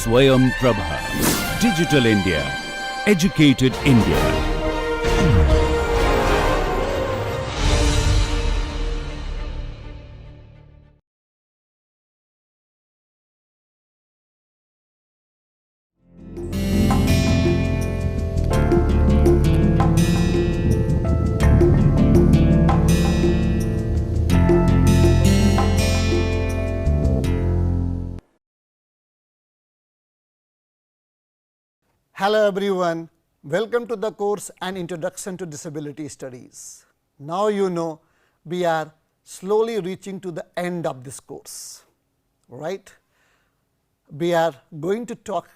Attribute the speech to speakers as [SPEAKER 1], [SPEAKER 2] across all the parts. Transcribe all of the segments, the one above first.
[SPEAKER 1] Swayam Prabha. Digital India. Educated India.
[SPEAKER 2] Hello everyone, welcome to the course An Introduction to Disability Studies. Now you know we are slowly reaching to the end of this course, right. We are going to talk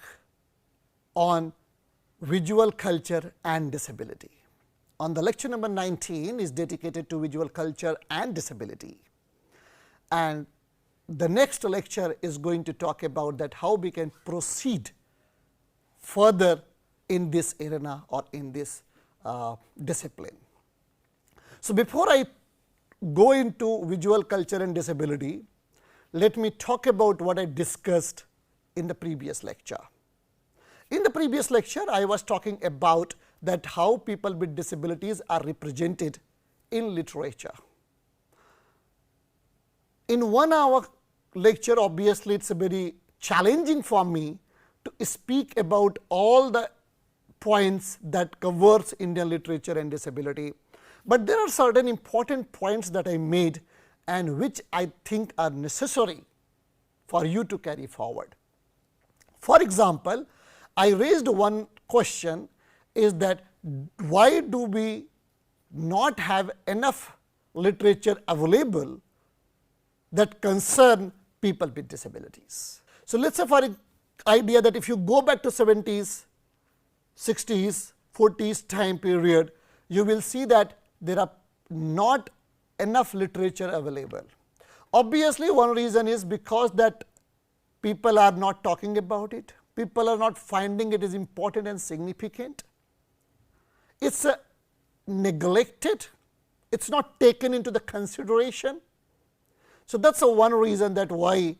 [SPEAKER 2] on visual culture and disability. On the lecture number 19 is dedicated to visual culture and disability, and the next lecture is going to talk about that how we can proceed further in this arena or in this discipline. So, before I go into visual culture and disability, let me talk about what I discussed in the previous lecture. In the previous lecture, I was talking about that how people with disabilities are represented in literature. In 1 hour lecture, obviously, it is very challenging for me to speak about all the points that covers Indian literature and disability, but there are certain important points that I made and which I think are necessary for you to carry forward. For example, I raised one question is that why do we not have enough literature available that concern people with disabilities. So, let us say for idea that if you go back to 70s, 60s, 40s time period, you will see that there are not enough literature available. Obviously, one reason is because that people are not talking about it, people are not finding it is important and significant, it is neglected, it is not taken into the consideration. So, that is one reason that why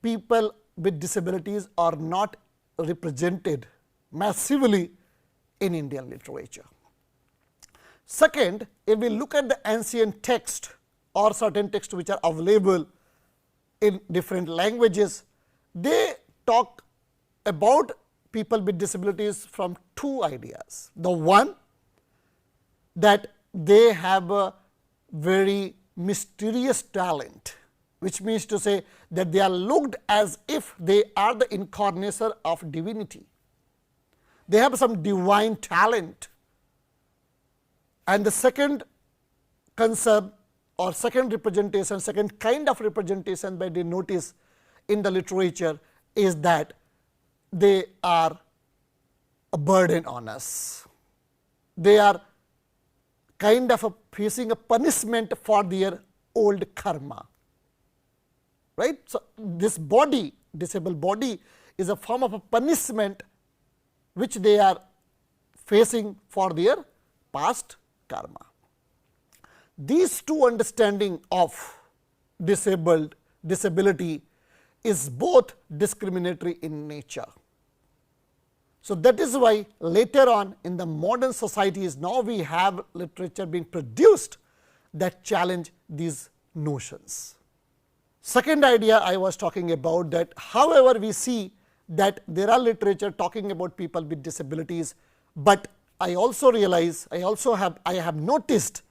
[SPEAKER 2] people with disabilities are not represented massively in Indian literature. Second, if we look at the ancient text or certain texts which are available in different languages, they talk about people with disabilities from two ideas. The one that they have a very mysterious talent, which means to say that they are looked as if they are the incarnation of divinity. They have some divine talent. And the second concern or second representation, second kind of representation by they notice in the literature is that they are a burden on us. They are kind of facing a punishment for their old karma. Right. So, this body, disabled body is a form of a punishment which they are facing for their past karma. These two understanding of disability is both discriminatory in nature. So, that is why later on in the modern societies now we have literature being produced that challenge these notions. Second idea I was talking about that however, we see that there are literature talking about people with disabilities, but I also realize I have noticed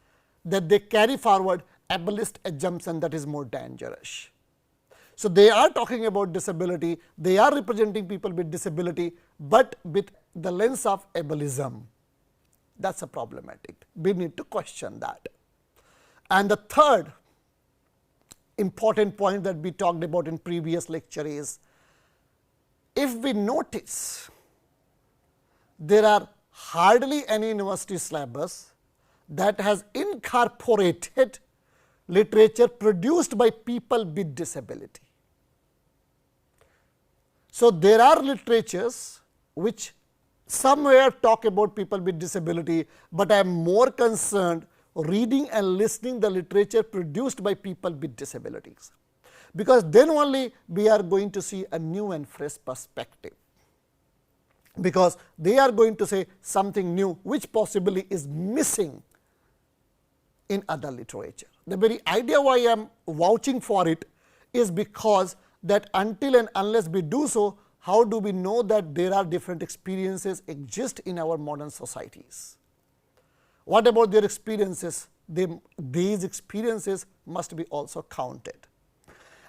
[SPEAKER 2] that they carry forward ableist assumption that is more dangerous. So, they are talking about disability, they are representing people with disability, but with the lens of ableism. That is a problematic. We need to question that. And the third important point that we talked about in previous lecture is, if we notice there are hardly any university syllabus that has incorporated literature produced by people with disability. So, there are literatures which somewhere talk about people with disability, but I am more concerned reading and listening the literature produced by people with disabilities. because then only we are going to see a new and fresh perspective, because they are going to say something new which possibly is missing in other literature. The very idea why I am vouching for it is because that until and unless we do so, how do we know that there are different experiences exist in our modern societies? What about their experiences? These experiences must be also counted.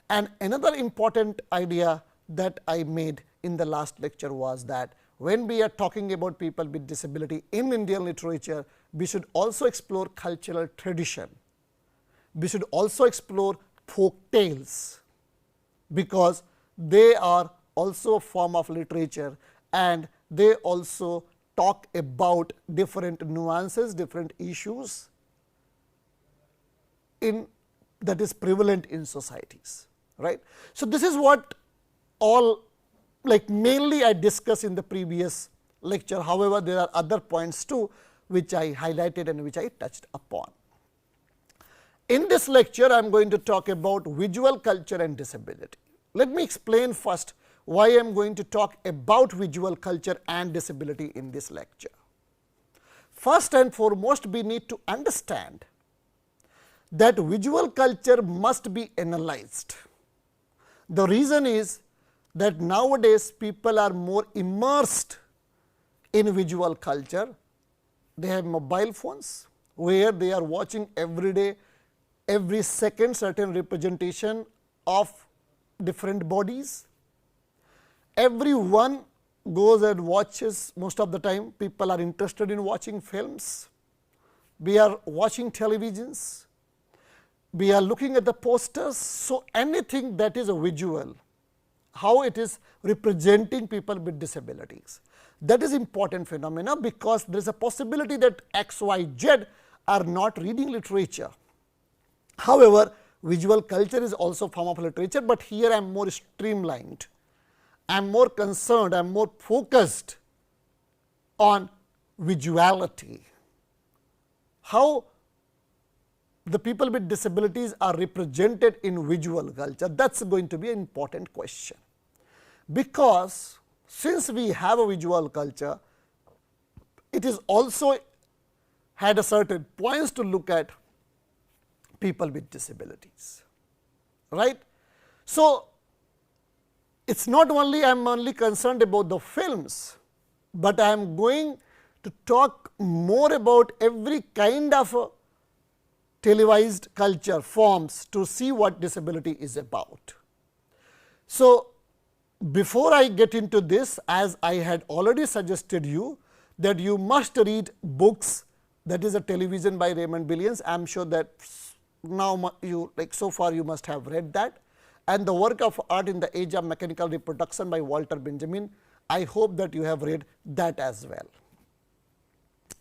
[SPEAKER 2] And another important idea that I made in the last lecture was that when we are talking about people with disability in Indian literature, we should also explore cultural tradition. We should also explore folk tales, because they are also a form of literature and they also talk about different nuances, different issues that is prevalent in societies, right. So, this is what all mainly I discussed in the previous lecture. However, there are other points too which I highlighted and which I touched upon. In this lecture, I am going to talk about visual culture and disability. Let me explain first why I am going to talk about visual culture and disability in this lecture. First and foremost, we need to understand that visual culture must be analyzed. The reason is that nowadays people are more immersed in visual culture. They have mobile phones where they are watching every day, every second certain representation of different bodies. Everyone goes and watches, most of the time people are interested in watching films, we are watching televisions, we are looking at the posters. So, anything that is a visual, how it is representing people with disabilities, that is important phenomena, because there is a possibility that X, Y, Z are not reading literature. However, visual culture is also a form of literature, but here I am more streamlined, I am more concerned, I am more focused on visuality, how the people with disabilities are represented in visual culture. That is going to be an important question, because since we have a visual culture, it is also had a certain points to look at people with disabilities, right. So, it is not only I am only concerned about the films, but I am going to talk more about every kind of televised culture forms to see what disability is about. So, before I get into this, as I had already suggested you that you must read books, that is a television by Raymond Billions. I am sure that now you so far you must have read that, and the work of art in the age of mechanical reproduction by Walter Benjamin. I hope that you have read that as well.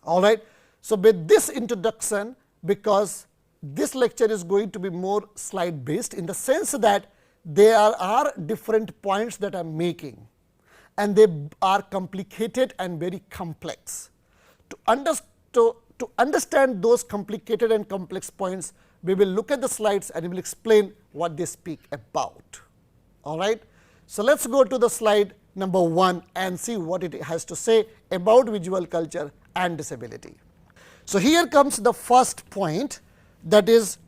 [SPEAKER 2] All right. So, with this introduction, because this lecture is going to be more slide based in the sense that there are different points that I am making and they are complicated and very complex. To understand those complicated and complex points, we will look at the slides and we will explain what they speak about. All right. So, let us go to the slide number 1 and see what it has to say about visual culture and disability. So, here comes the first point, that is,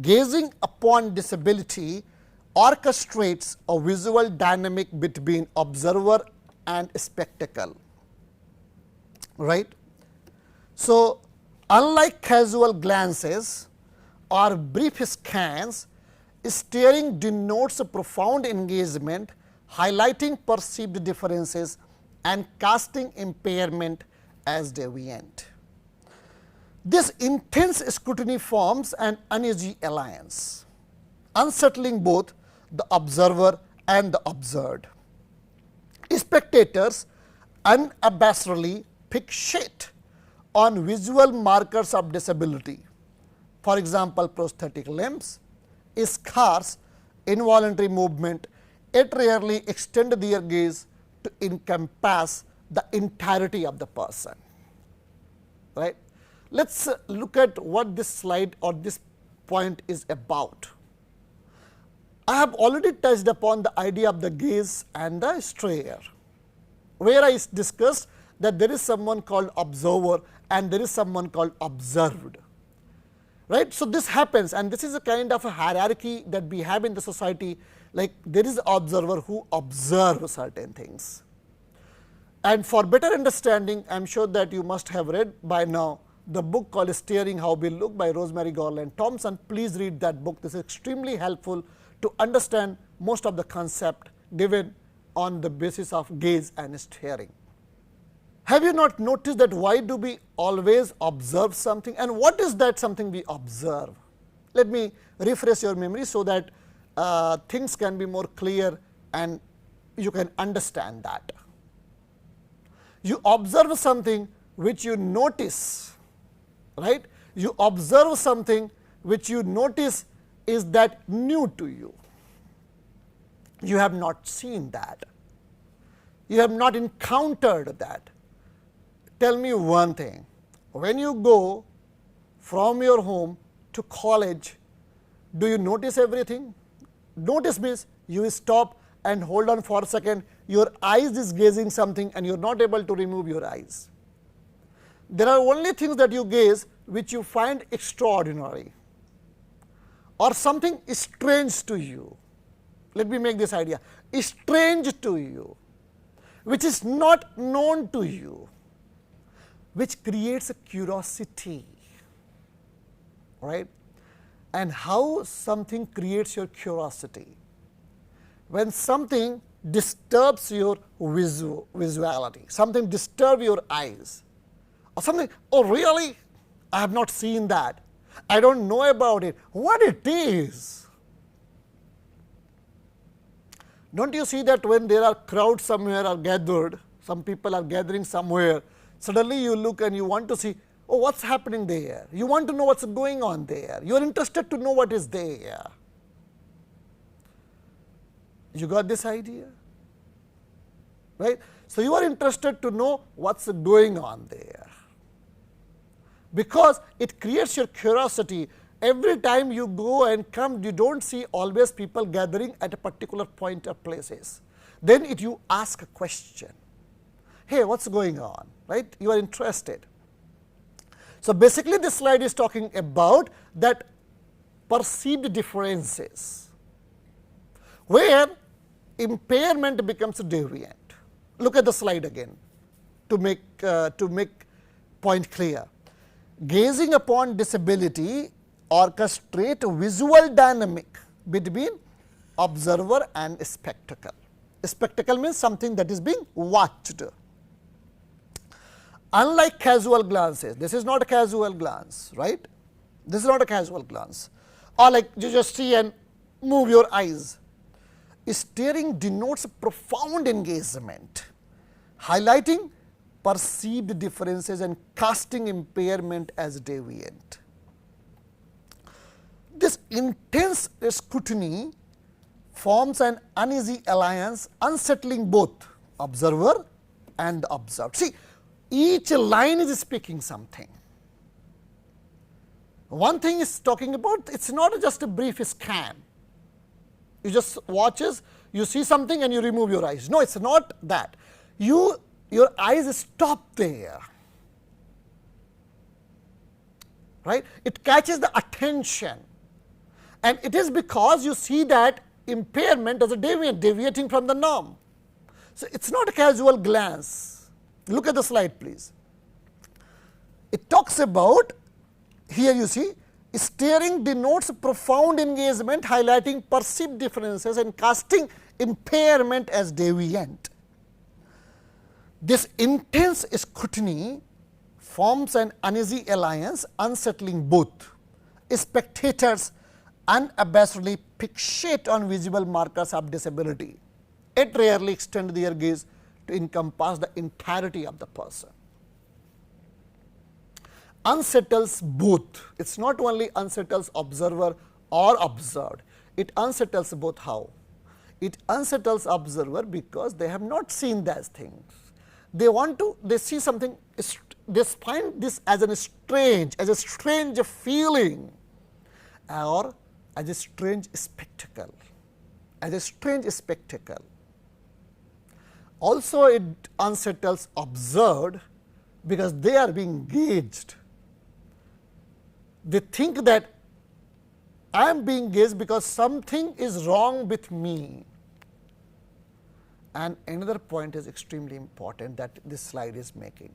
[SPEAKER 2] gazing upon disability orchestrates a visual dynamic between observer and spectacle, right. So, unlike casual glances or brief scans, staring denotes a profound engagement, highlighting perceived differences and casting impairment as deviant. This intense scrutiny forms an uneasy alliance, unsettling both the observer and the observed. Spectators unabashedly fixate on visual markers of disability, for example, prosthetic limbs, scars, involuntary movement, yet rarely extend their gaze to encompass the entirety of the person, right. Let us look at what this slide or this point is about. I have already touched upon the idea of the gaze and the stare, where I discussed that there is someone called observer and there is someone called observed. Right? So, this happens, and this is a kind of a hierarchy that we have in the society, like there is an observer who observe certain things. And for better understanding, I am sure that you must have read by now the book called Staring How We Look by Rosemary Garland Thompson. Please read that book. This is extremely helpful to understand most of the concept given on the basis of gaze and staring. Have you not noticed that why do we always observe something, and what is that something we observe? Let me refresh your memory so that things can be more clear and you can understand that. You observe something which you notice, right? You observe something which you notice is that new to you. You have not seen that. You have not encountered that. Tell me one thing, when you go from your home to college, do you notice everything? Notice means you stop and hold on for a second, your eyes is gazing something and you are not able to remove your eyes. There are only things that you gaze which you find extraordinary or something strange to you. Let me make this idea, strange to you, which is not known to you, which creates a curiosity, right? And how something creates your curiosity? When something disturbs your visuality, something disturbs your eyes, or something, oh really, I have not seen that, I don't know about it, what it is. Don't you see that when there are crowds somewhere are gathered, some people are gathering somewhere, suddenly you look and you want to see, oh, what's happening there? You want to know what's going on there. You are interested to know what is there. You got this idea? Right? So, you are interested to know what's going on there, because it creates your curiosity. Every time you go and come, you don't see always people gathering at a particular point or places. Then you ask a question, hey, what's going on, right? You are interested. So, basically this slide is talking about that perceived differences, where impairment becomes deviant. Look at the slide again to make point clear. Gazing upon disability orchestrate visual dynamic between observer and spectacle. Spectacle means something that is being watched. Unlike casual glances, this is not a casual glance, right? This is not a casual glance, or like you just see and move your eyes. Staring denotes profound engagement, highlighting perceived differences and casting impairment as deviant. This intense scrutiny forms an uneasy alliance, unsettling both observer and the observed. See, each line is speaking something. One thing is talking about, it is not just a brief scan. You just watches, you see something and you remove your eyes. No, it is not that. Your eyes stop there, right? It catches the attention, and it is because you see that impairment as a deviating from the norm. So, it is not a casual glance. Look at the slide please. It talks about, here you see, staring denotes profound engagement, highlighting perceived differences and casting impairment as deviant. This intense scrutiny forms an uneasy alliance, unsettling both. Spectators unabashedly fixate on visible markers of disability. It rarely extends their gaze to encompass the entirety of the person. Unsettles both. It is not only unsettles observer or observed, it unsettles both. How? It unsettles observer because they have not seen those things. They want to, they see something, they find this as a strange feeling or as a strange spectacle. as a strange spectacle. Also, it unsettles observed because they are being gauged. They think that I am being gauged because something is wrong with me. And another point is extremely important that this slide is making.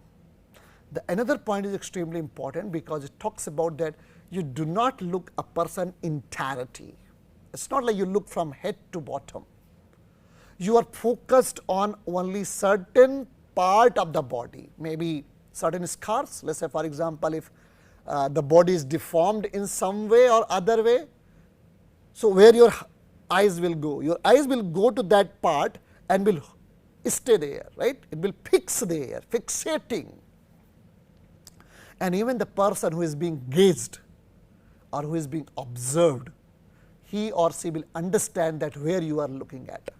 [SPEAKER 2] The another point is extremely important because it talks about that you do not look a person entirety. It's not like you look from head to bottom. You are focused on only certain part of the body, maybe certain scars. Let's say for example, if the body is deformed in some way or other way, so where your eyes will go? Your eyes will go to that part and will stay there, right? It will fix there, fixating. And even the person who is being gazed or who is being observed, he or she will understand that where you are looking at.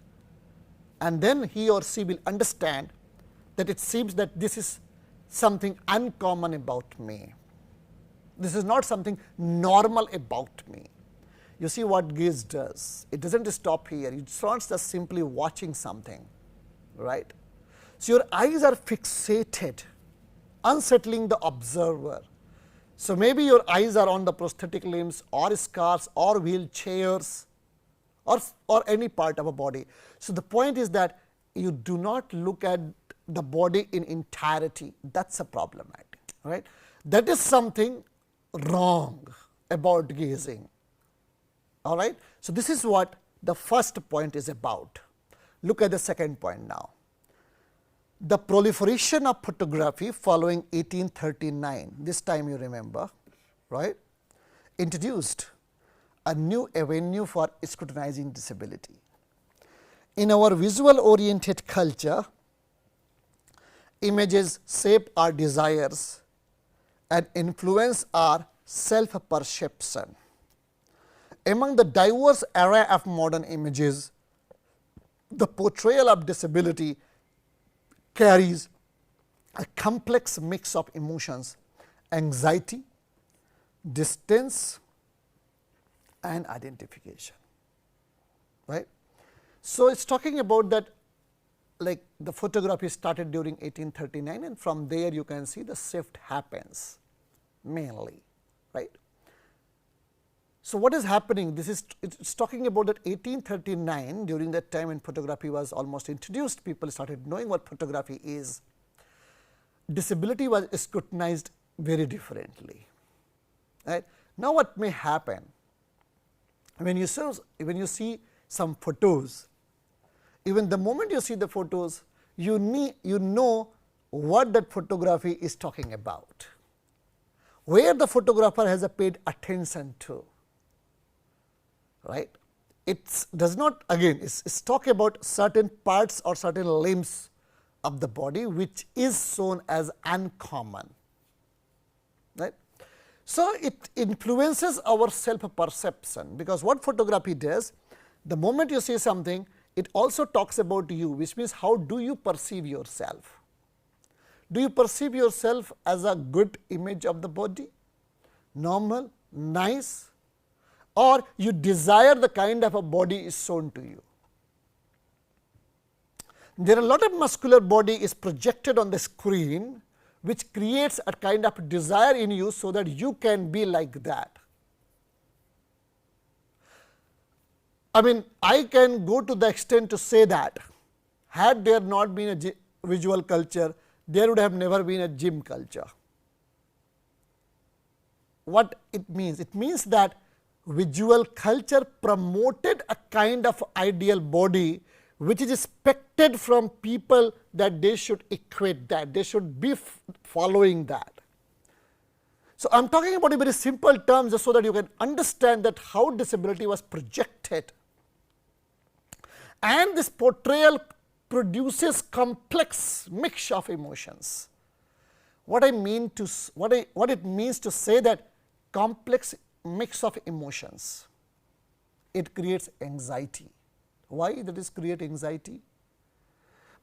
[SPEAKER 2] And then he or she will understand that it seems that this is something uncommon about me. This is not something normal about me. You see what gaze does? It doesn't stop here. It's not just simply watching something, right? So your eyes are fixated, unsettling the observer. So maybe your eyes are on the prosthetic limbs or scars or wheelchairs or any part of a body. So the point is that you do not look at the body in entirety. That's a problematic, right? That is something wrong about gazing. All right. So this is what the first point is about. Look at the second point now. The proliferation of photography following 1839, this time you remember, right, introduced a new avenue for scrutinizing disability. In our visual oriented culture, images shape our desires and influence our self perception. Among the diverse array of modern images, the portrayal of disability carries a complex mix of emotions, anxiety, distance and identification, right. So, it is talking about that, like the photography started during 1839 and from there you can see the shift happens mainly, right. So, what is happening? This is, it's talking about that 1839, during that time when photography was almost introduced, people started knowing what photography is. Disability was scrutinized very differently, right. Now, what may happen when you see some photos, even the moment you see the photos, you know what that photography is talking about, where the photographer has paid attention to. Right. It does not, again it's talk about certain parts or certain limbs of the body which is shown as uncommon, right. So, it influences our self perception, because what photography does, the moment you see something, it also talks about you, which means how do you perceive yourself? Do you perceive yourself as a good image of the body, normal, nice, or you desire the kind of a body is shown to you? There are a lot of muscular body is projected on the screen, which creates a kind of desire in you so that you can be like that. I mean, I can go to the extent to say that had there not been a visual culture, there would have never been a gym culture. What it means? It means that visual culture promoted a kind of ideal body which is expected from people that they should equate that, they should be following that. So, I am talking about a very simple terms just so that you can understand that how disability was projected, and this portrayal produces complex mix of emotions. What I mean to what it means to say that complex mix of emotions, it creates anxiety. Why does this create anxiety?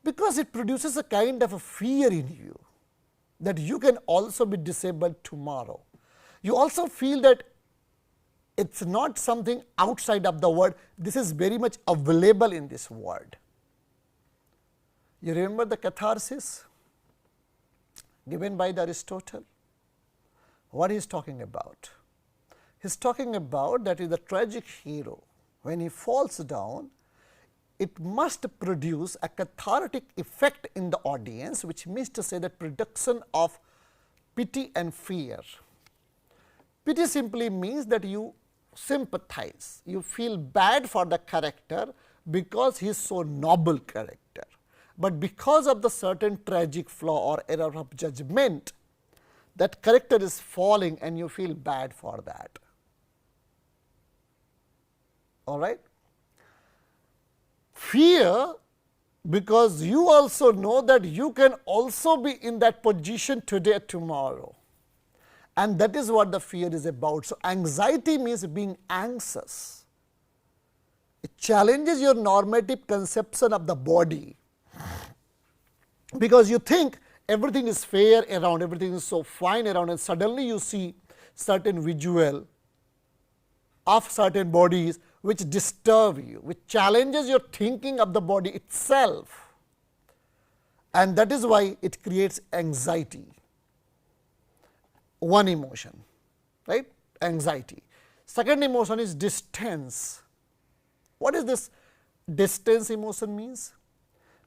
[SPEAKER 2] Because it produces a kind of a fear in you that you can also be disabled tomorrow. You also feel that It's not something outside of the world. This is very much available in this world. You remember the catharsis given by the Aristotle? What he is talking about? He is talking about that is the tragic hero. When he falls down, it must produce a cathartic effect in the audience, which means to say that production of pity and fear. Pity simply means that you sympathize, you feel bad for the character because he is so noble character, but because of the certain tragic flaw or error of judgment, that character is falling and you feel bad for that. All right. Fear, because you also know that you can also be in that position today, tomorrow, and that is what the fear is about. So, anxiety means being anxious. It challenges your normative conception of the body, because you think everything is fair around, everything is so fine around, and suddenly you see certain visual of certain bodies which disturb you, which challenges your thinking of the body itself, and that is why it creates anxiety. One emotion, right? Anxiety. Second emotion is distance. What is this distance emotion means?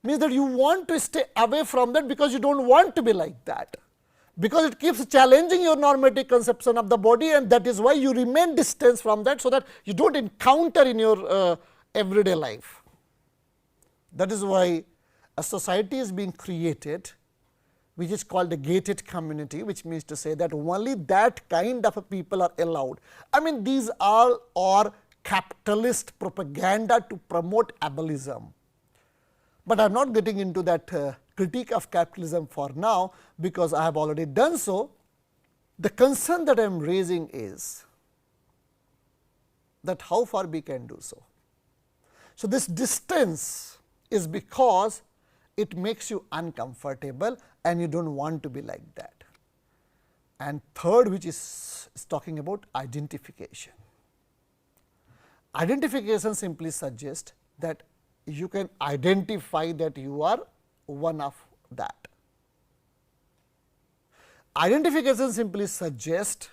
[SPEAKER 2] Means that you want to stay away from that because you do not want to be like that, because it keeps challenging your normative conception of the body, and that is why you remain distant from that, so that you do not encounter in your everyday life. That is why a society is being created which is called a gated community, which means to say that only that kind of people are allowed. I mean, these all are capitalist propaganda to promote ableism, but I am not getting into that critique of capitalism for now, because I have already done so. The concern that I am raising is that how far we can do so. So, this distance is because it makes you uncomfortable and you do not want to be like that. And third, which is talking about identification. Identification simply suggests that you can identify that you are one of that. Identification simply suggests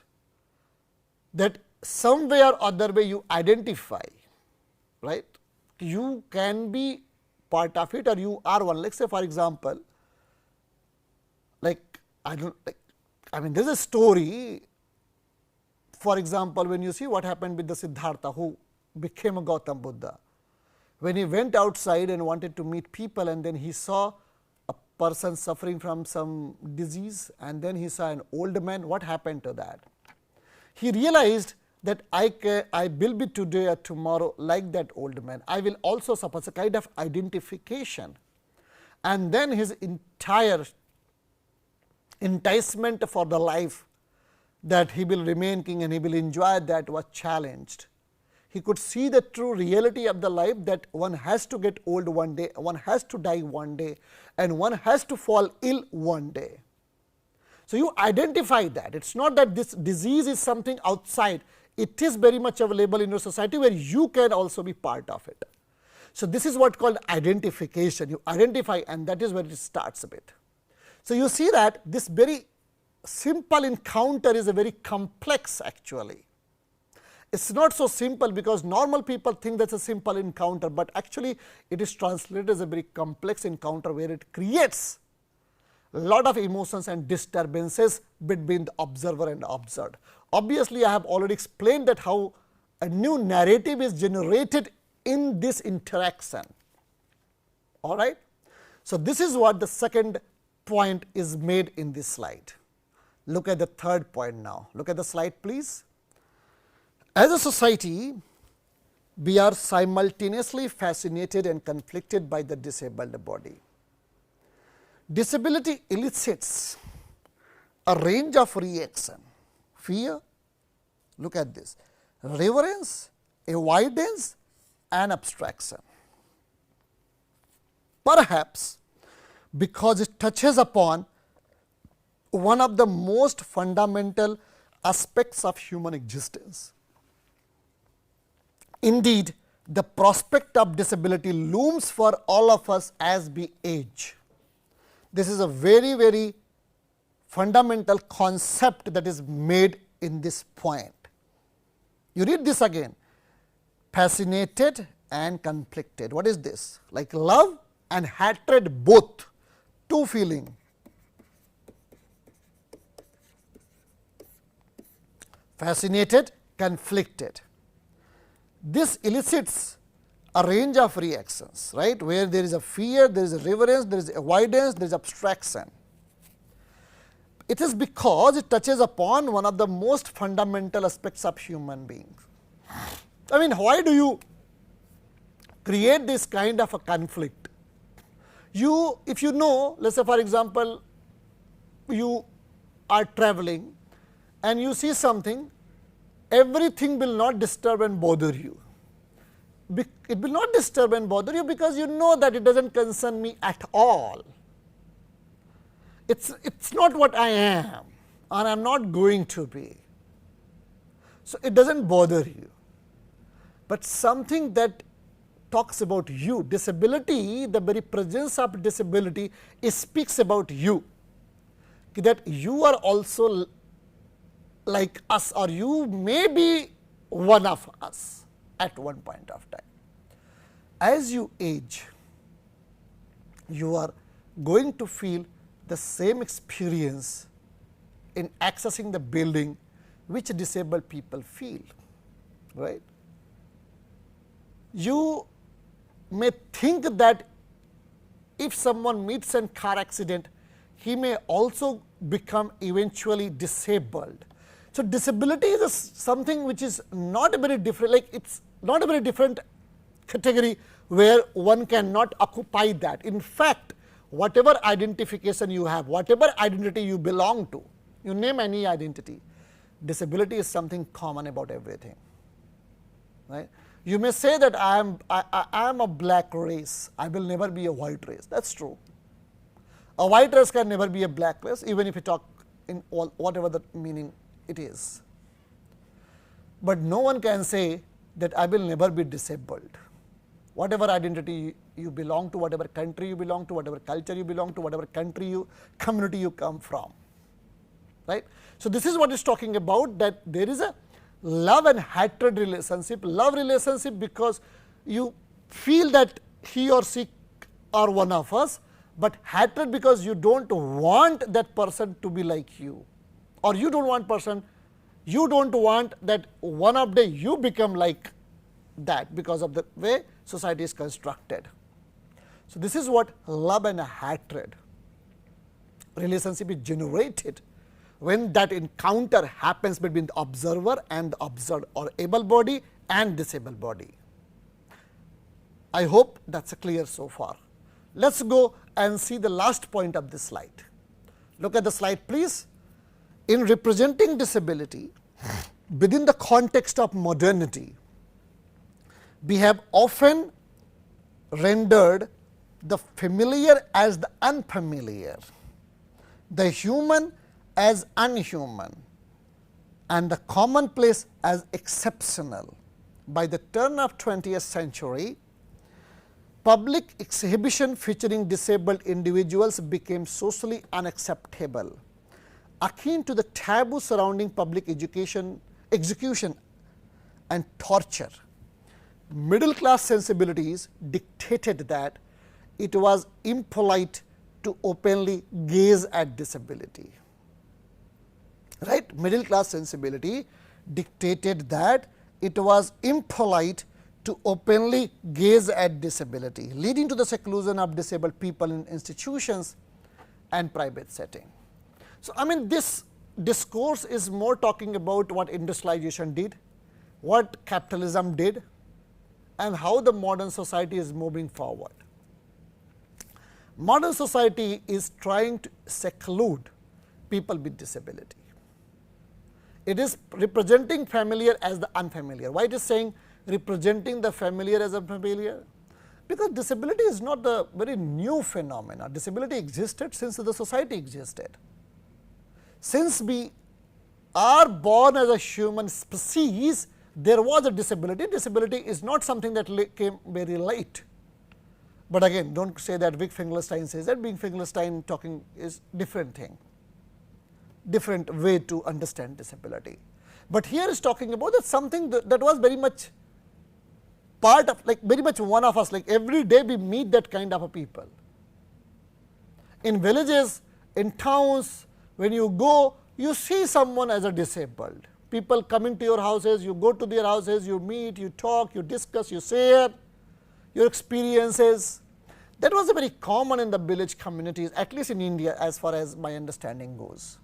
[SPEAKER 2] that some way or other way you identify, right? You can be part of it or you are one. Let's say for example, like I mean there is a story, for example, when you see what happened with the Siddhartha who became a Gautam Buddha. When he went outside and wanted to meet people, and then he saw a person suffering from some disease, and then he saw an old man, what happened to that? He realized that I will be today or tomorrow like that old man. I will also suffer. It's a kind of identification. And then his entire enticement for the life that he will remain king and he will enjoy that was challenged. He could see the true reality of the life, that one has to get old one day, one has to die one day, and one has to fall ill one day. So, you identify that. It is not that this disease is something outside, it is very much available in your society where you can also be part of it. So, this is what called identification. You identify, and that is where it starts a bit. So, you see that this very simple encounter is a very complex actually. It is not so simple, because normal people think that is a simple encounter, but actually it is translated as a very complex encounter where it creates a lot of emotions and disturbances between the observer and the observed. Obviously, I have already explained that how a new narrative is generated in this interaction. All right. So, this is what the second point is made in this slide. Look at the third point now. Look at the slide please. As a society, we are simultaneously fascinated and conflicted by the disabled body. Disability elicits a range of reaction: fear, look at this, reverence, avoidance and abstraction. Perhaps because it touches upon one of the most fundamental aspects of human existence. Indeed, the prospect of disability looms for all of us as we age. This is a very, very fundamental concept that is made in this point. You read this again, fascinated and conflicted. What is this? Like love and hatred, both, two feeling. Fascinated, conflicted. This elicits a range of reactions, right, where there is a fear, there is a reverence, there is avoidance, there is abstraction. It is because it touches upon one of the most fundamental aspects of human beings. I mean, why do you create this kind of a conflict? If you know, let us say for example, you are traveling and you see something, everything will not disturb and bother you. It will not disturb and bother you because you know that it does not concern me at all. It's not what I am and I am not going to be. So, it does not bother you, but something that talks about you, disability, the very presence of disability speaks about you, that you are also like us or you may be one of us at one point of time. As you age, you are going to feel the same experience in accessing the building which disabled people feel, right. You may think that if someone meets a car accident, he may also become eventually disabled. So, disability is something which is not a very different, like it is not a very different category where one cannot occupy that. In fact, whatever identification you have, whatever identity you belong to, you name any identity, disability is something common about everything, right. You may say that I am a black race, I will never be a white race, that is true. A white race can never be a black race, even if you talk in whatever the meaning it is. But no one can say that I will never be disabled. Whatever identity you belong to, whatever country you belong to, whatever culture you belong to, whatever community you come from, right. So, this is what is talking about, that there is a love and hatred relationship. Love relationship because you feel that he or she are one of us, but hatred because you do not want that person to be like you, or you do not want that one of day you become like that because of the way society is constructed. So, this is what love and hatred relationship is generated when that encounter happens between the observer and the observed, or able body and disabled body. I hope that is clear so far. Let us go and see the last point of this slide. Look at the slide please. In representing disability within the context of modernity, we have often rendered the familiar as the unfamiliar, the human as unhuman, and the commonplace as exceptional. By the turn of 20th century, public exhibition featuring disabled individuals became socially unacceptable, akin to the taboo surrounding public execution and torture. Middle class sensibilities dictated that it was impolite to openly gaze at disability. Right? Middle class sensibility dictated that it was impolite to openly gaze at disability, leading to the seclusion of disabled people in institutions and private setting. So, I mean, this discourse is more talking about what industrialization did, what capitalism did, and how the modern society is moving forward. Modern society is trying to seclude people with disability. It is representing familiar as the unfamiliar. Why it is saying representing the familiar as unfamiliar? Because disability is not a very new phenomena. Disability existed since the society existed. Since we are born as a human species, there was a disability. Disability is not something that came very late. But again, don't say that Vic Finkelstein says that. Vic Finkelstein talking is different thing, different way to understand disability. But here is talking about that something that was very much part of, like very much one of us, like every day we meet that kind of a people. In villages, in towns, when you go, you see someone as a disabled. People coming to your houses, you go to their houses, you meet, you talk, you discuss, you share your experiences. That was very common in the village communities, at least in India, as far as my understanding goes.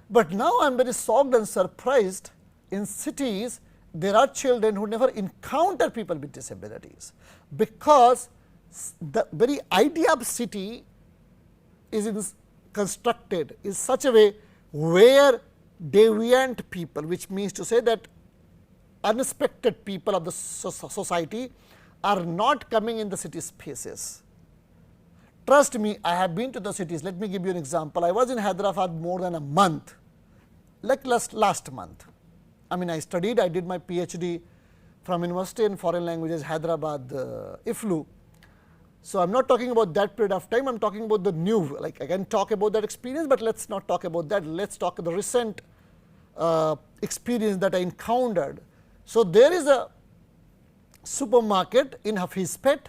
[SPEAKER 2] But now I am very shocked and surprised, in cities there are children who never encounter people with disabilities, because the very idea of city is constructed in such a way where deviant people, which means to say that unexpected people of the society are not coming in the city spaces. Trust me, I have been to the cities. Let me give you an example. I was in Hyderabad more than a month, like last month. I mean, I studied, I did my PhD from University in Foreign Languages, Hyderabad, IFLU. So, I am not talking about that period of time, I am talking about the new, like I can talk about that experience, but let us not talk about that. Let us talk the recent experience that I encountered. So, there is a supermarket in Hafizpet.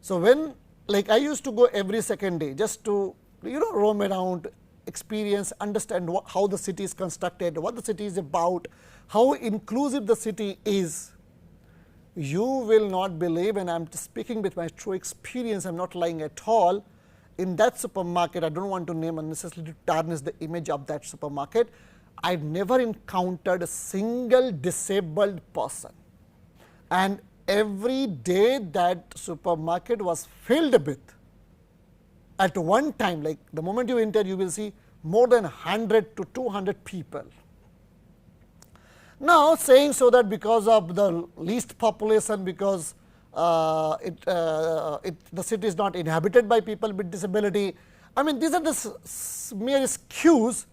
[SPEAKER 2] So, when like I used to go every second day just to roam around, experience, understand how the city is constructed, what the city is about, how inclusive the city is. You will not believe, and I am speaking with my true experience, I am not lying at all. In that supermarket, I do not want to name unnecessarily to tarnish the image of that supermarket, I never encountered a single disabled person. And every day that supermarket was filled with, at one time, like the moment you enter, you will see more than 100 to 200 people. Now, saying so that because of the least population, because the city is not inhabited by people with disability, I mean these are the mere excuse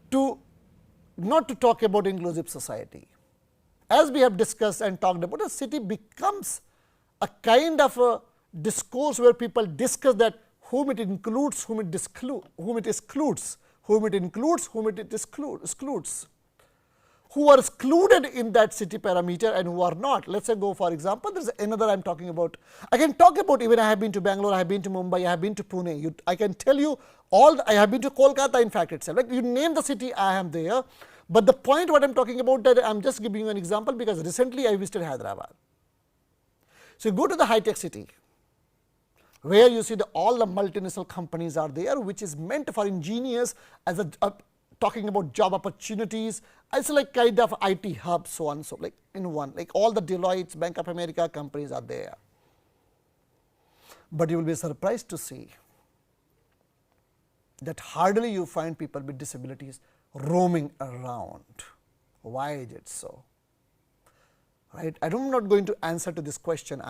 [SPEAKER 2] to not to talk about inclusive society. As we have discussed and talked about, a city becomes a kind of a discourse where people discuss that whom it includes, whom it excludes, whom it includes, whom it excludes, who are excluded in that city parameter and who are not. Let us say go for example, there is another I am talking about. I can talk about, even I have been to Bangalore, I have been to Mumbai, I have been to Pune. I can tell you all, I have been to Kolkata in fact itself. Like you name the city, I am there. But the point what I am talking about, that I am just giving you an example, because recently I visited Hyderabad. So, you go to the high-tech city, where you see all the multinational companies are there, which is meant for engineers as talking about job opportunities. It's like kind of IT hub, so on, so like in one, like all the Deloitte, Bank of America companies are there. But you will be surprised to see that hardly you find people with disabilities roaming around. Why is it so? Right? I am not going to answer to this question.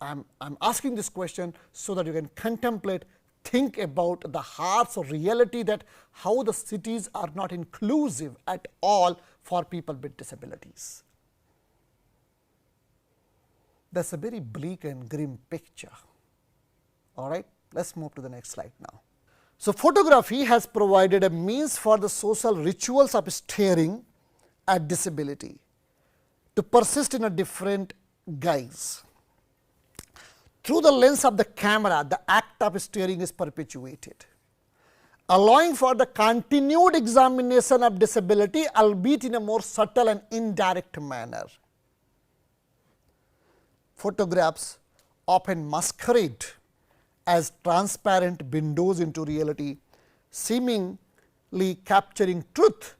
[SPEAKER 2] I'm asking this question so that you can contemplate, think about the harsh reality that how the cities are not inclusive at all for people with disabilities. That is a very bleak and grim picture. All right, let us move to the next slide now. So, photography has provided a means for the social rituals of staring at disability to persist in a different guise. Through the lens of the camera, the act of staring is perpetuated, allowing for the continued examination of disability, albeit in a more subtle and indirect manner. Photographs often masquerade as transparent windows into reality, seemingly capturing truth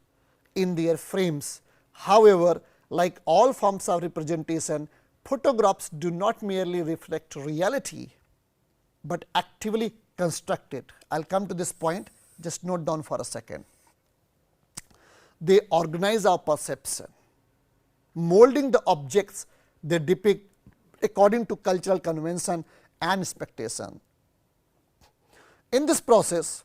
[SPEAKER 2] in their frames. However, like all forms of representation, photographs do not merely reflect reality, but actively construct it. I will come to this point, just note down for a second. They organize our perception, molding the objects they depict according to cultural convention and expectation. In this process,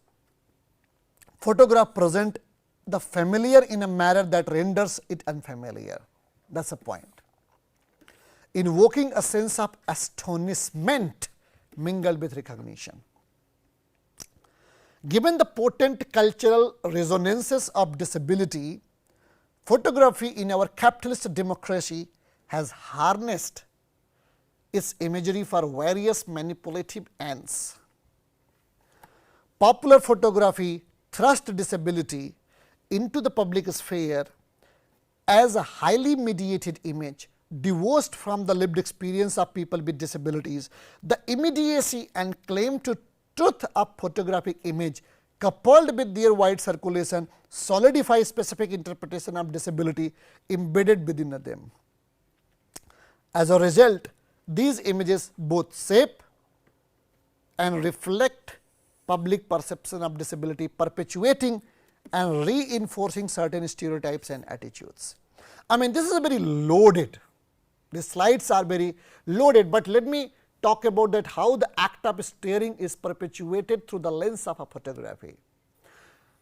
[SPEAKER 2] photographs present the familiar in a manner that renders it unfamiliar. That is the point. Invoking a sense of astonishment mingled with recognition. Given the potent cultural resonances of disability, photography in our capitalist democracy has harnessed its imagery for various manipulative ends. Popular photography thrust disability into the public sphere as a highly mediated image divorced from the lived experience of people with disabilities. The immediacy and claim to truth of photographic image coupled with their wide circulation solidify specific interpretation of disability embedded within them. As a result, these images both shape and reflect public perception of disability, perpetuating and reinforcing certain stereotypes and attitudes. I mean, this is a very loaded, the slides are very loaded, but let me talk about that how the act of staring is perpetuated through the lens of a photography.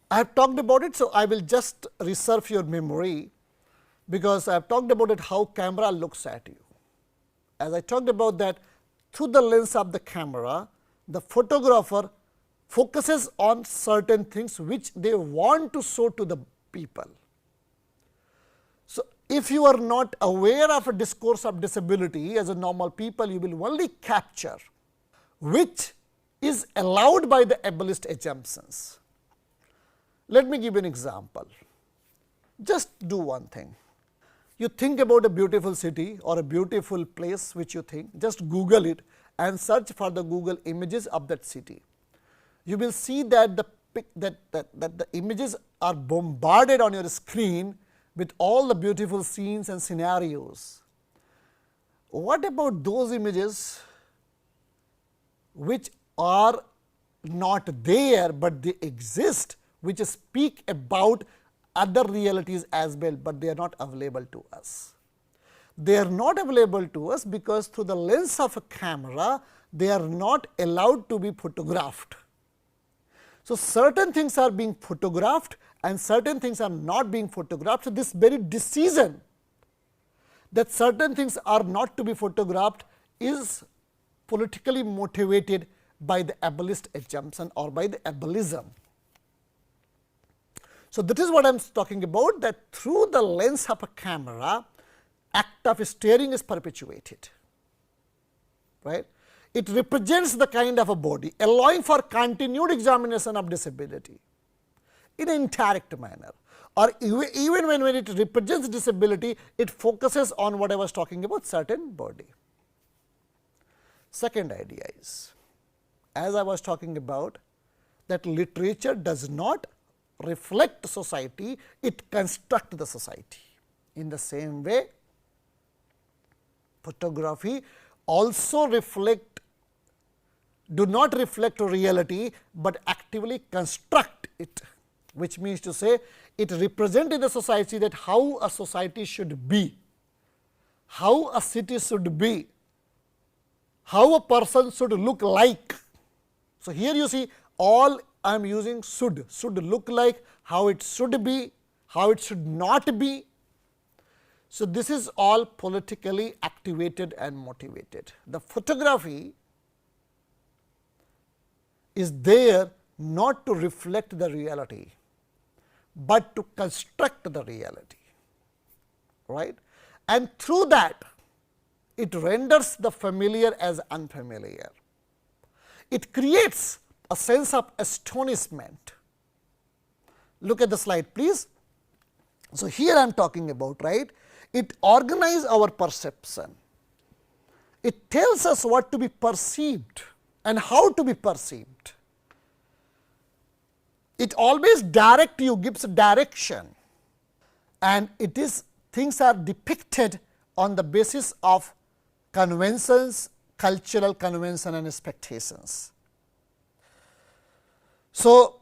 [SPEAKER 2] I have talked about it, so I will just reserve your memory, because I have talked about it how camera looks at you. As I talked about that, through the lens of the camera, the photographer focuses on certain things which they want to show to the people. So, if you are not aware of a discourse of disability as a normal people, you will only capture which is allowed by the ableist assumptions. Let me give you an example. Just do one thing. You think about a beautiful city or a beautiful place which you think, just Google it and search for the Google images of that city. You will see that the images are bombarded on your screen with all the beautiful scenes and scenarios. What about those images which are not there, but they exist, which speak about other realities as well, but they are not available to us? They are not available to us because through the lens of a camera, they are not allowed to be photographed. So, certain things are being photographed and certain things are not being photographed. So, this very decision that certain things are not to be photographed is politically motivated by the ableist assumption or by the ableism. So, that is what I am talking about, that through the lens of a camera, act of staring is perpetuated, right. It represents the kind of a body, allowing for continued examination of disability in an indirect manner, or even when it represents disability, it focuses on what I was talking about, certain body. Second idea is, as I was talking about, that literature does not reflect society, it constructs the society. In the same way, photography also do not reflect reality, but actively construct it, which means to say it represents in the society that how a society should be, how a city should be, how a person should look like. So, here you see all I am using should look like, how it should be, how it should not be. So, this is all politically activated and motivated. The photography is there not to reflect the reality, but to construct the reality, right. And through that, it renders the familiar as unfamiliar. It creates a sense of astonishment. Look at the slide, please. So, here I am talking about, right, it organizes our perception. It tells us what to be perceived and how to be perceived. It always directs you, gives direction, and it is things are depicted on the basis of conventions, cultural convention and expectations. So,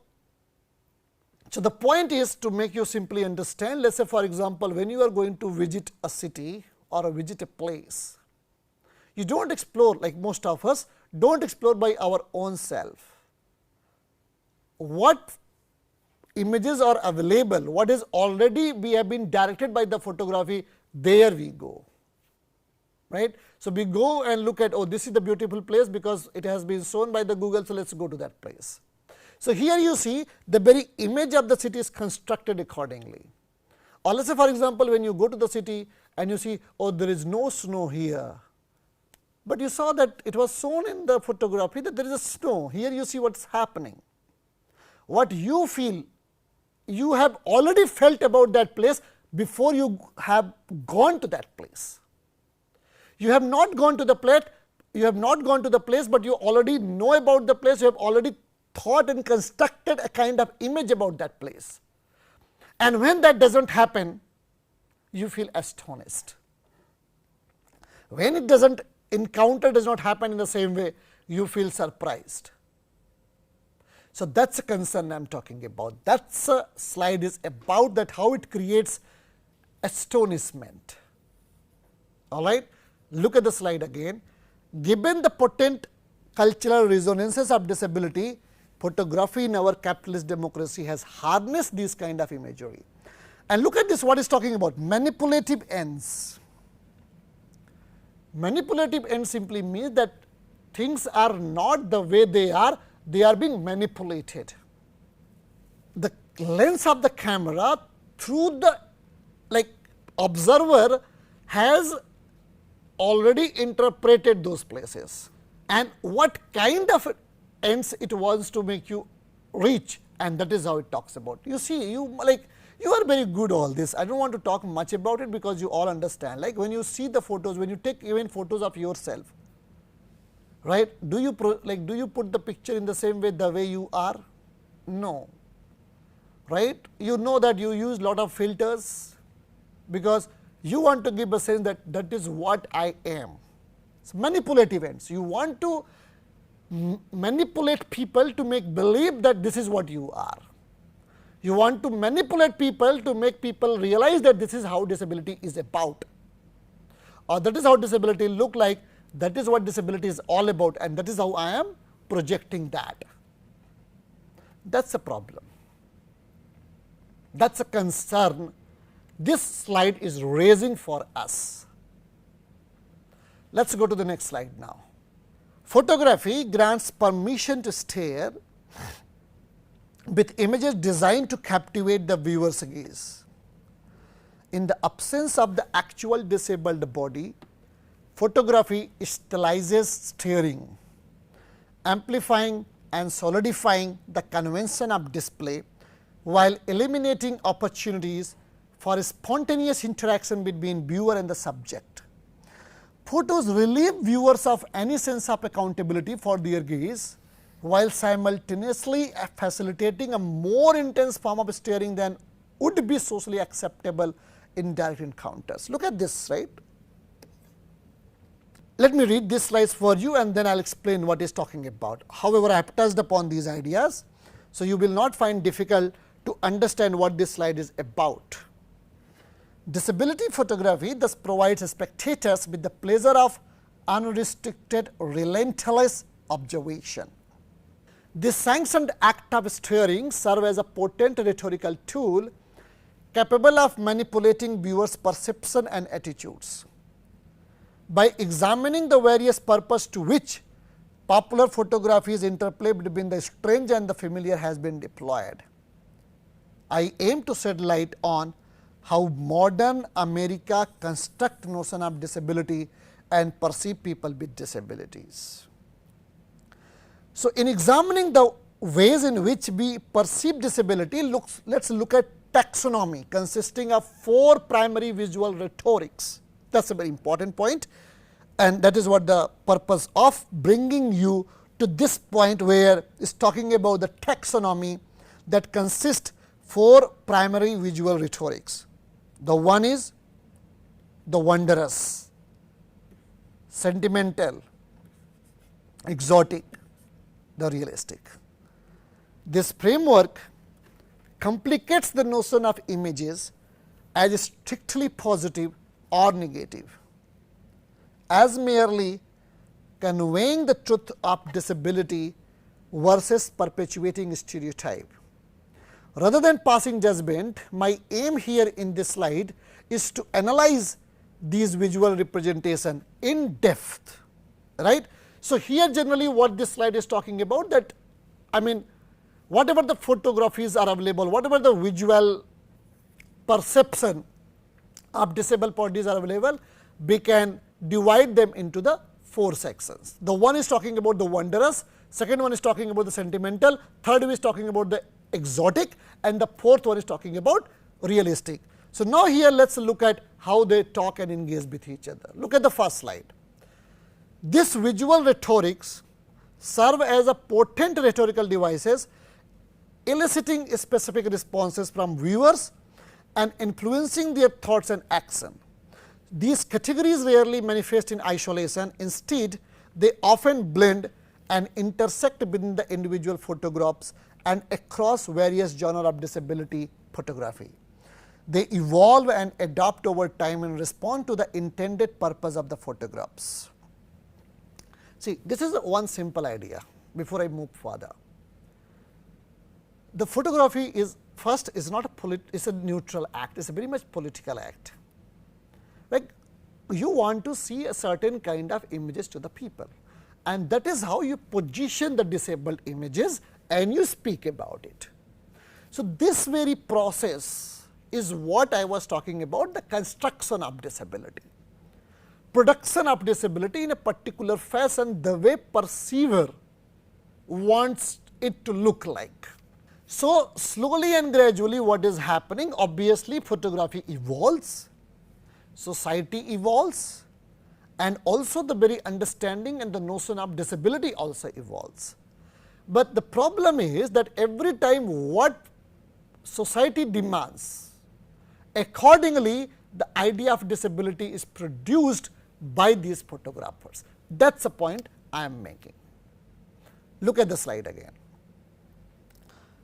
[SPEAKER 2] the point is to make you simply understand, let us say for example, when you are going to visit a city or visit a place, you do not explore, like most of us do not explore by our own self. What images are available, what is already we have been directed by the photography, there we go, right. So, we go and look at, oh, this is the beautiful place because it has been shown by the Google, so let us go to that place. So, here you see the very image of the city is constructed accordingly. Or let us say for example, when you go to the city and you see, oh, there is no snow here, but you saw that it was shown in the photography that there is a snow. Here you see what is happening. What you feel, you have already felt about that place before you have gone to that place. You have not gone to the place, but you already know about the place, you have already thought and constructed a kind of image about that place. And when that does not happen, you feel astonished. When it does not happen in the same way, you feel surprised. So, that is a concern I am talking about. That slide is about that, how it creates astonishment. All right. Look at the slide again. Given the potent cultural resonances of disability, photography in our capitalist democracy has harnessed this kind of imagery. And look at this, what is talking about manipulative ends. Manipulative ends simply means that things are not the way they are being manipulated. The lens of the camera through the observer has already interpreted those places and what kind of ends it wants to make you reach, and that is how it talks about. You see, you are very good all this. I do not want to talk much about it because you all understand. Like when you see the photos, when you take even photos of yourself, right? Do you put the picture in the same way the way you are? No, right? You know that you use lot of filters because you want to give a sense that that is what I am. It's manipulative ends. You want to manipulate people to make believe that this is what you are. You want to manipulate people to make people realize that this is how disability is about, or that is how disability look like, that is what disability is all about, and that is how I am projecting that. That is a problem. That is a concern this slide is raising for us. Let us go to the next slide now. Photography grants permission to stare with images designed to captivate the viewer's gaze. In the absence of the actual disabled body, photography stylizes staring, amplifying and solidifying the convention of display while eliminating opportunities for spontaneous interaction between viewer and the subject. Photos relieve viewers of any sense of accountability for their gaze, while simultaneously facilitating a more intense form of staring than would be socially acceptable in direct encounters. Look at this, right? Let me read these slides for you and then I will explain what is talking about. However, I have touched upon these ideas, so you will not find difficult to understand what this slide is about. Disability photography thus provides spectators with the pleasure of unrestricted, relentless observation. This sanctioned act of staring serves as a potent rhetorical tool capable of manipulating viewers' perception and attitudes. By examining the various purposes to which popular photography's interplay between the strange and the familiar has been deployed, I aim to shed light on how modern America constructs notion of disability and perceive people with disabilities. So, in examining the ways in which we perceive disability, let us look at taxonomy consisting of 4 primary visual rhetorics. That is a very important point, and that is what the purpose of bringing you to this point, where is talking about the taxonomy that consists 4 primary visual rhetorics. The one is the wondrous, sentimental, exotic, the realistic. This framework complicates the notion of images as strictly positive or negative, as merely conveying the truth of disability versus perpetuating stereotype. Rather than passing judgment, my aim here in this slide is to analyze these visual representation in depth, right. So, here generally what this slide is talking about, that I mean whatever the photographies are available, whatever the visual perception of disabled bodies are available, we can divide them into the 4 sections. The one is talking about the wondrous, second one is talking about the sentimental, third one is talking about the exotic, and the fourth one is talking about realistic. So, now here let us look at how they talk and engage with each other. Look at the first slide. This visual rhetorics serve as a potent rhetorical devices, eliciting specific responses from viewers and influencing their thoughts and action. These categories rarely manifest in isolation. Instead, they often blend and intersect within the individual photographs and across various genres of disability photography. They evolve and adapt over time and respond to the intended purpose of the photographs. See, this is one simple idea before I move further. The photography is first is not a it's a neutral act, it's a very much political act. Like you want to see a certain kind of images to the people, and that is how you position the disabled images and you speak about it. So, this very process is what I was talking about, the construction of disability, production of disability in a particular fashion, the way perceiver wants it to look like. So, slowly and gradually what is happening, obviously photography evolves, society evolves, and also the very understanding and the notion of disability also evolves. But the problem is that every time what society demands, accordingly the idea of disability is produced by these photographers. That is the point I am making. Look at the slide again.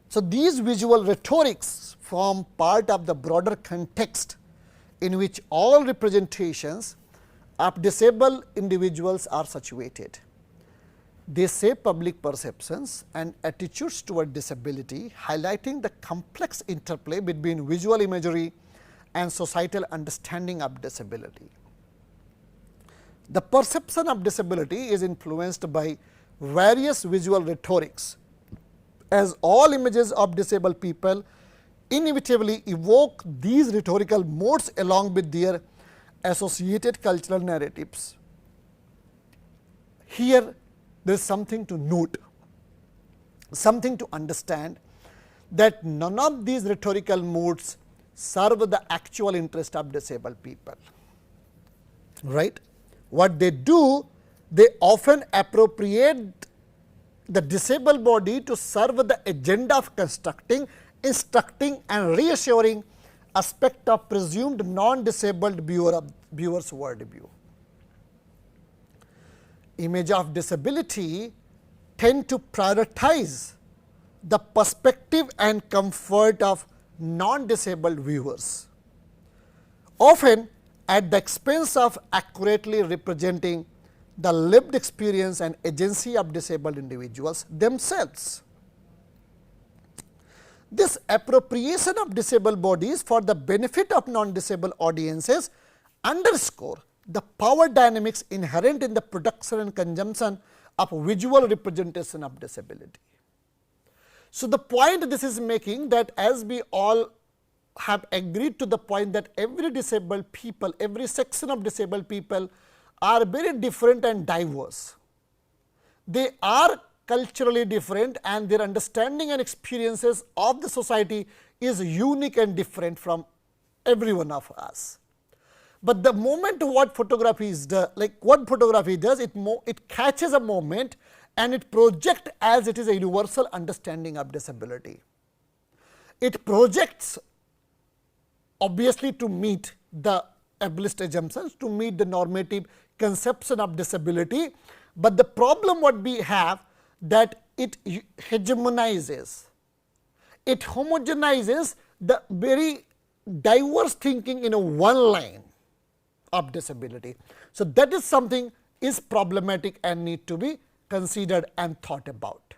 [SPEAKER 2] So, these visual rhetorics form part of the broader context in which all representations of disabled individuals are situated. They shape public perceptions and attitudes toward disability, highlighting the complex interplay between visual imagery and societal understanding of disability. The perception of disability is influenced by various visual rhetorics, as all images of disabled people inevitably evoke these rhetorical modes along with their associated cultural narratives. Here there is something to note, something to understand, that none of these rhetorical modes serve the actual interest of disabled people, right. What they do, they often appropriate the disabled body to serve the agenda of constructing, instructing and reassuring aspect of presumed non-disabled viewer's worldview. Image of disability tend to prioritize the perspective and comfort of non-disabled viewers, often at the expense of accurately representing the lived experience and agency of disabled individuals themselves. This appropriation of disabled bodies for the benefit of non-disabled audiences underscore the power dynamics inherent in the production and consumption of visual representation of disability. So, the point this is making, that as we all have agreed to the point that every disabled people, every section of disabled people are very different and diverse. They are culturally different and their understanding and experiences of the society is unique and different from every one of us. But the moment what photography is like what photography does, it catches a moment and it projects as it is a universal understanding of disability. It projects obviously to meet the ableist assumptions, to meet the normative conception of disability, but the problem what we have, that it hegemonizes, it homogenizes the very diverse thinking in a one line of disability. So, that is something is problematic and need to be considered and thought about.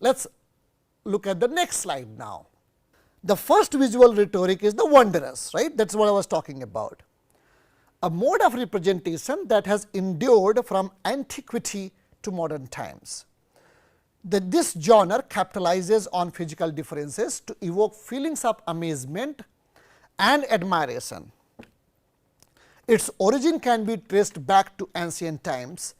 [SPEAKER 2] Let us look at the next slide now. The first visual rhetoric is the wondrous, right? That is what I was talking about. A mode of representation that has endured from antiquity to modern times. This genre capitalizes on physical differences to evoke feelings of amazement and admiration. Its origin can be traced back to ancient times,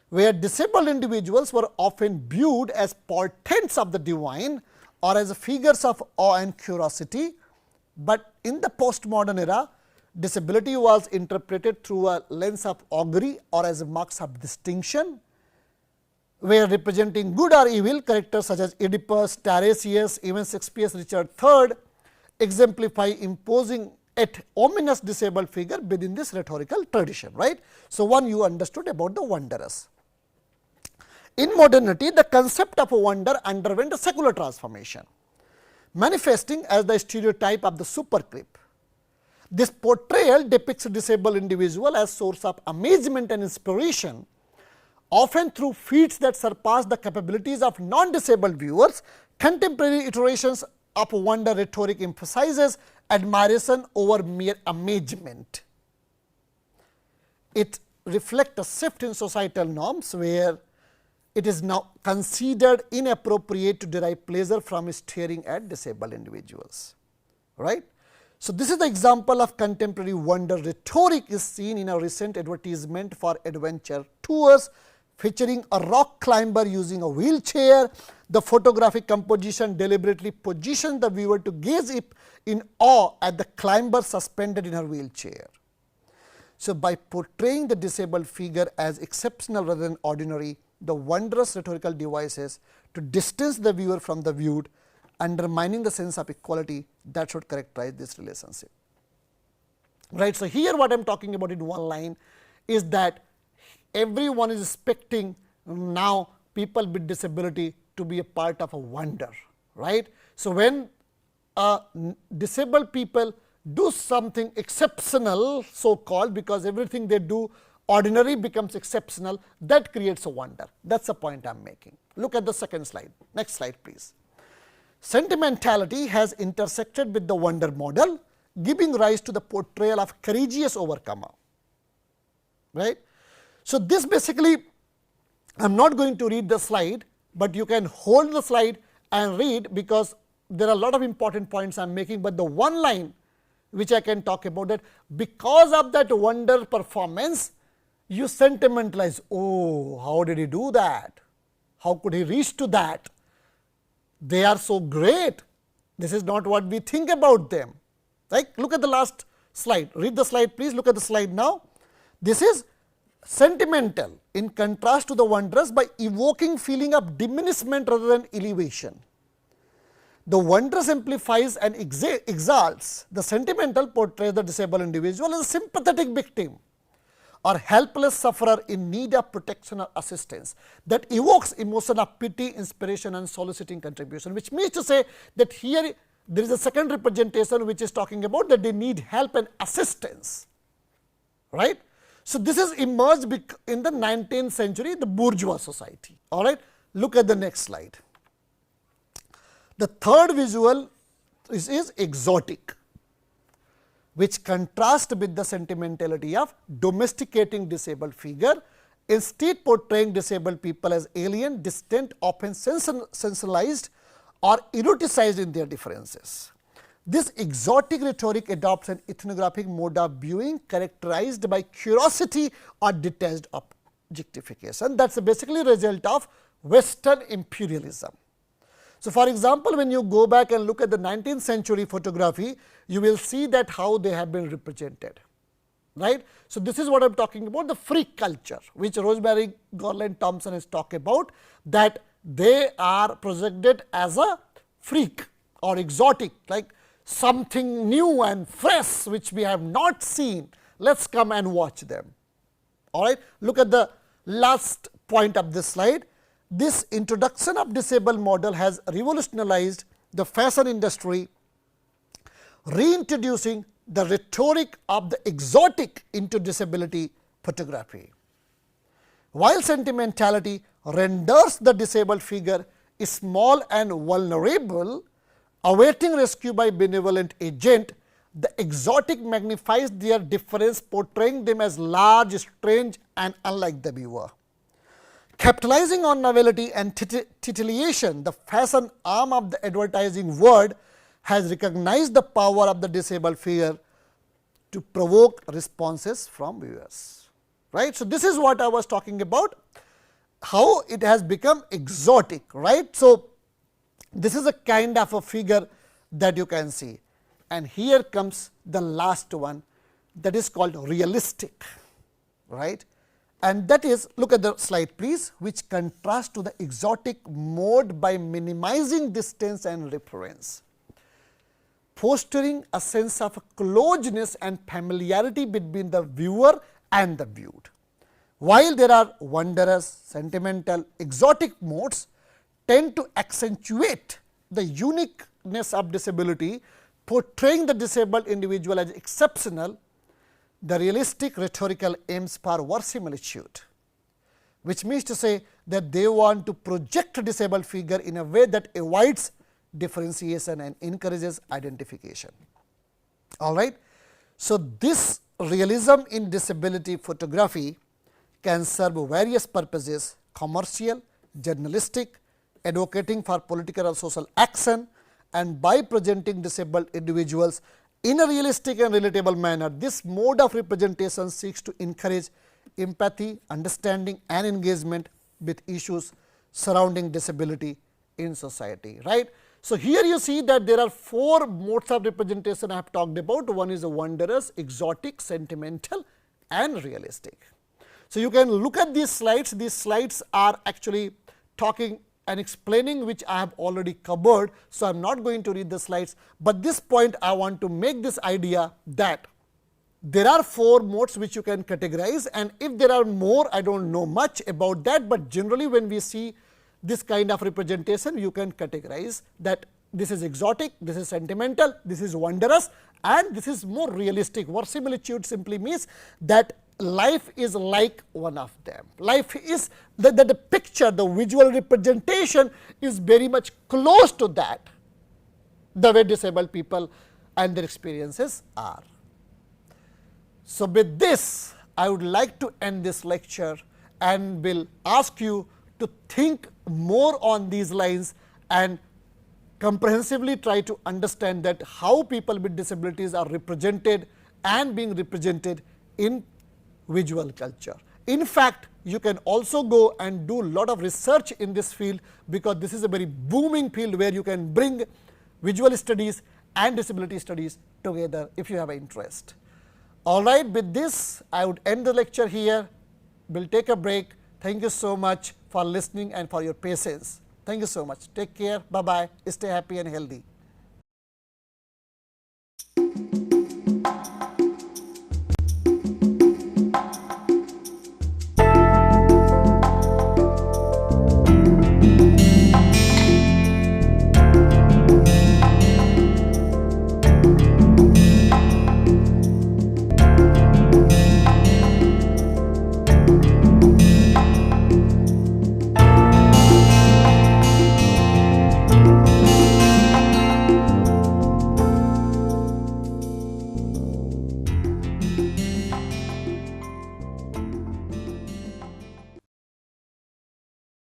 [SPEAKER 2] where disabled individuals were often viewed as portents of the divine or as figures of awe and curiosity, but in the postmodern era, disability was interpreted through a lens of augury or as marks of distinction, where representing good or evil characters such as Oedipus, Tiresias, even Shakespeare's Richard III exemplify imposing yet ominous disabled figure within this rhetorical tradition, right. So, one you understood about the wondrous. In modernity, the concept of wonder underwent a secular transformation, manifesting as the stereotype of the supercrip. This portrayal depicts a disabled individual as source of amazement and inspiration, often through feats that surpass the capabilities of non-disabled viewers. Contemporary iterations of wonder rhetoric emphasizes admiration over mere amazement. It reflects a shift in societal norms, where it is now considered inappropriate to derive pleasure from staring at disabled individuals, right. So, this is the example of contemporary wonder rhetoric is seen in a recent advertisement for adventure tours featuring a rock climber using a wheelchair. The photographic composition deliberately positions the viewer to gaze in awe at the climber suspended in her wheelchair. So, by portraying the disabled figure as exceptional rather than ordinary, the wondrous rhetorical devices to distance the viewer from the viewed, undermining the sense of equality that should characterize this relationship, right. So, here what I am talking about in one line is that everyone is expecting now people with disability to be a part of a wonder, right. So, when disabled people do something exceptional, so called, because everything they do ordinary becomes exceptional, that creates a wonder. That is the point I am making. Look at the second slide. Next slide, please. Sentimentality has intersected with the wonder model, giving rise to the portrayal of courageous overcomer, right. So, this basically, I am not going to read the slide, but you can hold the slide and read, because there are a lot of important points I am making, but the one line which I can talk about, that because of that wonder performance, you sentimentalize, oh, how did he do that? How could he reach to that? They are so great. This is not what we think about them. Right? Look at the last slide. Read the slide, please. Look at the slide now. This is sentimental in contrast to the wondrous by evoking feeling of diminishment rather than elevation. The wondrous amplifies and exalts. The sentimental portrays the disabled individual as a sympathetic victim or helpless sufferer in need of protection or assistance, that evokes emotion of pity, inspiration and soliciting contribution, which means to say that here there is a second representation which is talking about that they need help and assistance, right. So, this is emerged in the 19th century, the bourgeois society, all right. Look at the next slide. The third visual is exotic, which contrasts with the sentimentality of domesticating disabled figure, instead portraying disabled people as alien, distant, often sensationalized or eroticized in their differences. This exotic rhetoric adopts an ethnographic mode of viewing characterized by curiosity or detached objectification. That is basically a result of Western imperialism. So, for example, when you go back and look at the 19th century photography, you will see that how they have been represented, right. So, this is what I am talking about, the freak culture, which Rosemary Garland Thompson has talked about, that they are projected as a freak or exotic, like something new and fresh which we have not seen. Let us come and watch them, all right. Look at the last point of this slide. This introduction of disabled model has revolutionized the fashion industry, reintroducing the rhetoric of the exotic into disability photography. While sentimentality renders the disabled figure small and vulnerable, awaiting rescue by benevolent agent, the exotic magnifies their difference, portraying them as large, strange and unlike the viewer. Capitalizing on novelty and titillation, the fashion arm of the advertising world has recognized the power of the disabled figure to provoke responses from viewers. Right. So, this is what I was talking about, how it has become exotic. Right. So, this is a kind of a figure that you can see, and here comes the last one, that is called realistic. Right. And that is, look at the slide please, which contrasts to the exotic mode by minimizing distance and reference, fostering a sense of closeness and familiarity between the viewer and the viewed. While there are wondrous, sentimental, exotic modes tend to accentuate the uniqueness of disability, portraying the disabled individual as exceptional, the realistic rhetorical aims for verisimilitude, which means to say that they want to project a disabled figure in a way that avoids differentiation and encourages identification. All right. So, this realism in disability photography can serve various purposes: commercial, journalistic, advocating for political or social action, and by presenting disabled individuals in a realistic and relatable manner. This mode of representation seeks to encourage empathy, understanding and engagement with issues surrounding disability in society. Right. So, here you see that there are 4 modes of representation I have talked about. One is a wondrous, exotic, sentimental and realistic. So, you can look at these slides. These slides are actually talking and explaining which I have already covered. So, I am not going to read the slides, but this point I want to make this idea that there are 4 modes which you can categorize, and if there are more, I do not know much about that, but generally when we see this kind of representation, you can categorize that this is exotic, this is sentimental, this is wondrous and this is more realistic. Verisimilitude simply means that life is like one of them. Life is the picture, the visual representation is very much close to that, the way disabled people and their experiences are. So, with this I would like to end this lecture and will ask you to think more on these lines and comprehensively try to understand that how people with disabilities are represented and being represented in visual culture. In fact, you can also go and do a lot of research in this field, because this is a very booming field where you can bring visual studies and disability studies together if you have an interest. All right, with this I would end the lecture here. We will take a break. Thank you so much for listening and for your patience. Thank you so much. Take care. Bye bye. Stay happy and healthy.